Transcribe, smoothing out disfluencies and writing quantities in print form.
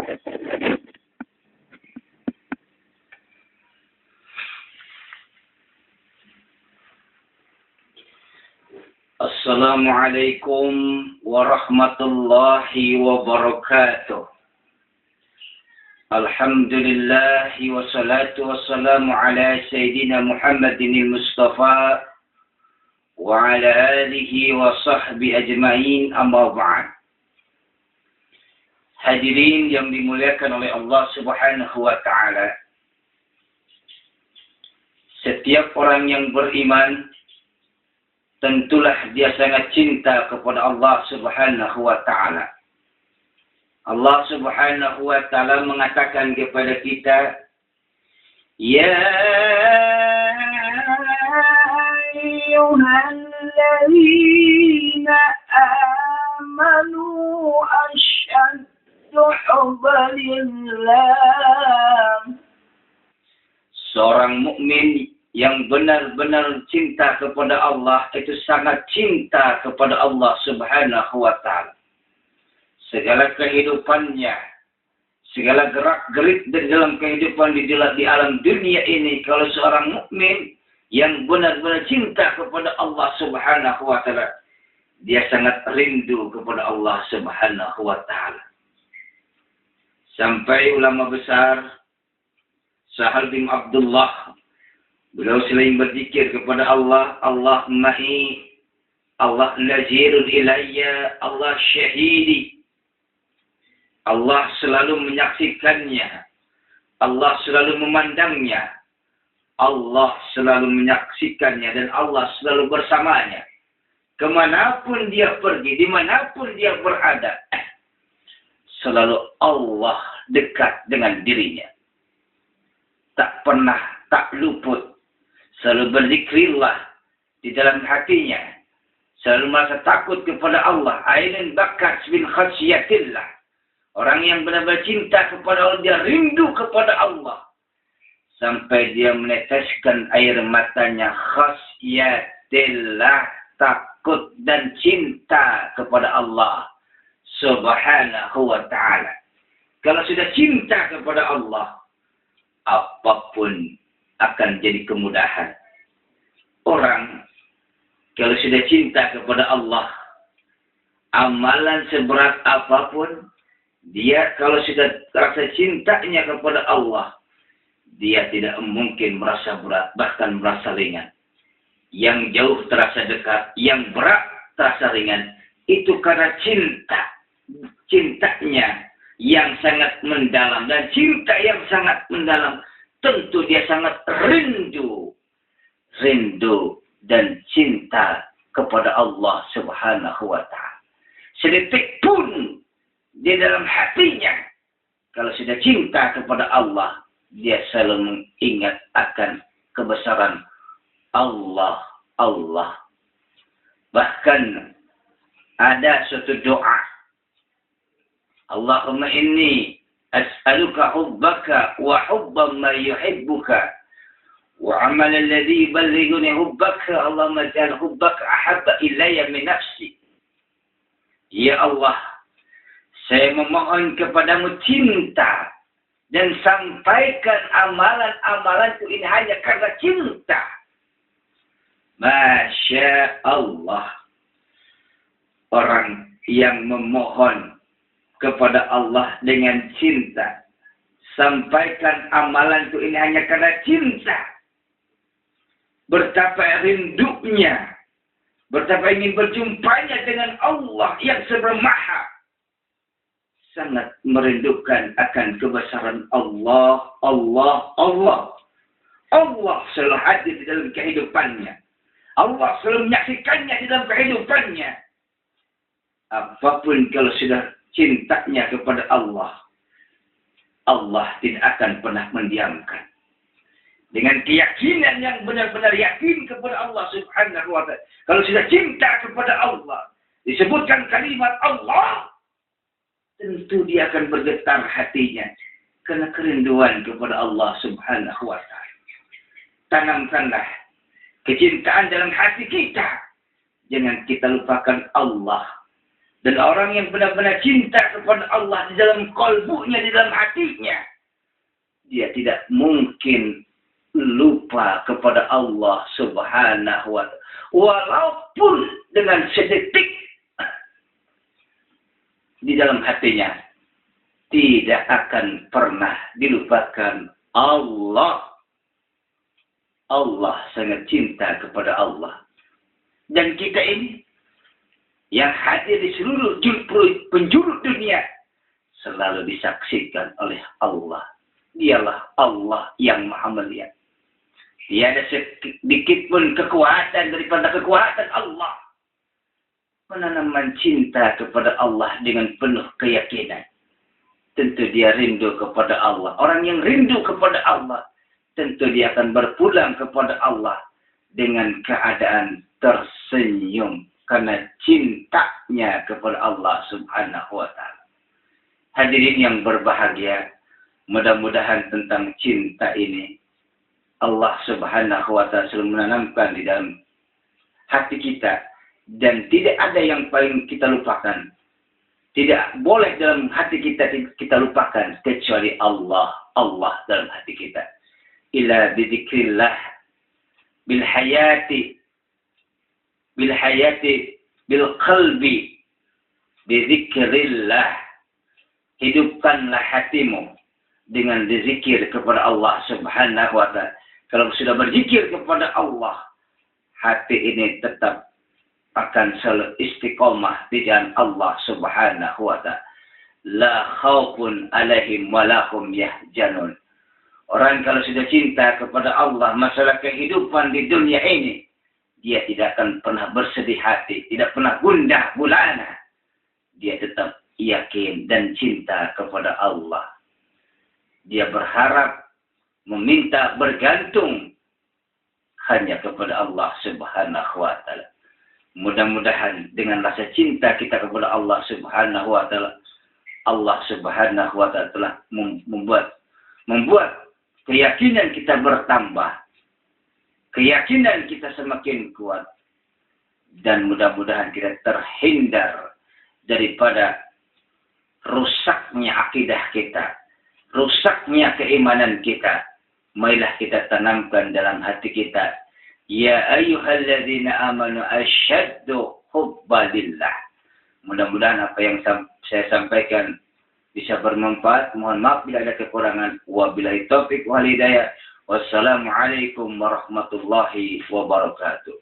Assalamualaikum warahmatullahi wabarakatuh. Alhamdulillah wassalatu wassalamu ala Sayyidina Muhammadin al-Mustafa wa ala alihi wa sahbihi ajma'in, amma ba'd. Hadirin yang dimuliakan oleh Allah Subhanahu wa ta'ala. Setiap orang yang beriman tentulah dia sangat cinta kepada Allah Subhanahu wa ta'ala. Allah Subhanahu wa ta'ala mengatakan kepada kita, Ya ayyuhalladzina amanu asyaddu hubbalillah. Seorang mukmin yang benar-benar cinta kepada Allah itu sangat cinta kepada Allah Subhanahu wa ta'ala. Segala kehidupannya, segala gerak-gerik di dalam kehidupan di alam dunia ini, kalau seorang mukmin yang benar-benar cinta kepada Allah Subhanahu wa ta'ala, dia sangat rindu kepada Allah Subhanahu wa ta'ala. Sampai ulama besar Sahal bin Abdullah, beliau selain berzikir kepada Allah, Allah ma'i, Allah nazirun ilayya, Allah syahidi. Allah selalu menyaksikannya, Allah selalu memandangnya, Allah selalu menyaksikannya, dan Allah selalu bersamanya. Kemanapun dia pergi, dimanapun dia berada, selalu Allah dekat dengan dirinya. Tak pernah, tak luput. Selalu berzikrillah di dalam hatinya. Selalu merasa takut kepada Allah. Ainun bakat bin khasyatillah. Orang yang benar-benar cinta kepada Allah, dia rindu kepada Allah. Sampai dia meneteskan air matanya. Khasyatillah, takut dan cinta kepada Allah Subhanahu wa ta'ala. Kalau sudah cinta kepada Allah, apapun akan jadi kemudahan. Orang kalau sudah cinta kepada Allah, amalan seberat apapun, dia kalau sudah rasa cintanya kepada Allah, dia tidak mungkin merasa berat, bahkan merasa ringan. Yang jauh terasa dekat, yang berat terasa ringan. Itu karena cintanya yang sangat mendalam. Dan cinta yang sangat mendalam, tentu dia sangat rindu dan cinta kepada Allah Subhanahu wa ta'ala. Sedetik pun di dalam hatinya, kalau sudah cinta kepada Allah, dia selalu mengingat akan kebesaran Allah. Bahkan ada suatu doa, Allahumma inni as'aluka hubbaka wa hubba ma yuhibbuka wa amal alladhi yuballighuni hubbaka, Allahumma ja'al hubbaka ahabba ilayya min nafsi. Ya Allah, saya memohon kepadamu cinta dan sampaikan amalan-amalanku ini hanya karena cinta. Masya Allah. Orang yang memohon kepada Allah dengan cinta, sampaikan amalanku ini hanya karena cinta. Betapa rindunya, betapa ingin berjumpanya dengan Allah yang Maha. Sangat merindukan akan kebesaran Allah. Allah selalu hadir di dalam kehidupannya. Allah selalu menyaksikannya di dalam kehidupannya. Apapun kalau sudah cintanya kepada Allah, Allah tidak akan pernah mendiamkan. Dengan keyakinan yang benar-benar yakin kepada Allah Subhanahu wa ta'ala. Kalau sudah cinta kepada Allah, disebutkan kalimat Allah, tentu dia akan bergetar hatinya karena kerinduan kepada Allah Subhanahu wa ta'ala. Tanamkanlah kecintaan dalam hati kita. Jangan kita lupakan Allah Dan orang yang benar-benar cinta kepada Allah di dalam kalbunya, di dalam hatinya, dia tidak mungkin lupa kepada Allah Subhanahu wa ta'ala. Walaupun dengan sedetik di dalam hatinya, tidak akan pernah dilupakan Allah. Allah sangat cinta kepada Allah. Dan kita ini yang hadir di seluruh penjuru dunia selalu disaksikan oleh Allah. Dialah Allah yang Maha Melihat. Tiada sedikit pun kekuatan daripada kekuatan Allah. Penanaman cinta kepada Allah dengan penuh keyakinan. Tentu dia rindu kepada Allah. Orang yang rindu kepada Allah, tentu dia akan berpulang kepada Allah dengan keadaan tersenyum karena cintanya kepada Allah Subhanahu wa ta'ala. Hadirin yang berbahagia, mudah-mudahan tentang cinta ini Allah Subhanahu wa ta'ala selalu menanamkan di dalam hati kita, dan tidak ada yang paling kita lupakan. Tidak boleh dalam hati kita lupakan kecuali Allah. Allah dalam hati kita. Ila bidzikrillah bil hayati bil qalbi bidzikrillah. Hidupkanlah hatimu dengan berzikir kepada Allah Subhanahu wa ta'ala. Kalau sudah berzikir kepada Allah, hati ini tetap akan selalu istiqomah di jalan Allah Subhanahu wa ta'ala. La khaufun alaihim wa lahum yahzanun. Orang kalau sudah cinta kepada Allah, masalah kehidupan di dunia ini, dia tidak akan pernah bersedih hati, tidak pernah gundah gulana. Dia tetap yakin dan cinta kepada Allah. Dia berharap, meminta, bergantung hanya kepada Allah Subhanahu wa ta'ala. Mudah-mudahan dengan rasa cinta kita kepada Allah Subhanahu wa ta'ala, Allah Subhanahu wa ta'ala telah membuat keyakinan kita bertambah. Keyakinan kita semakin kuat. Dan mudah-mudahan kita terhindar daripada rusaknya akidah kita, rusaknya keimanan kita. Marilah kita tanamkan dalam hati kita, ya ayyuhalladzina amanu asyaddu hubbalillah. Mudah-mudahan apa yang saya sampaikan bisa bermanfaat. Mohon maaf bila ada kekurangan. Wabillahi taufiq wal hidayah. Wassalamualaikum warahmatullahi wabarakatuh.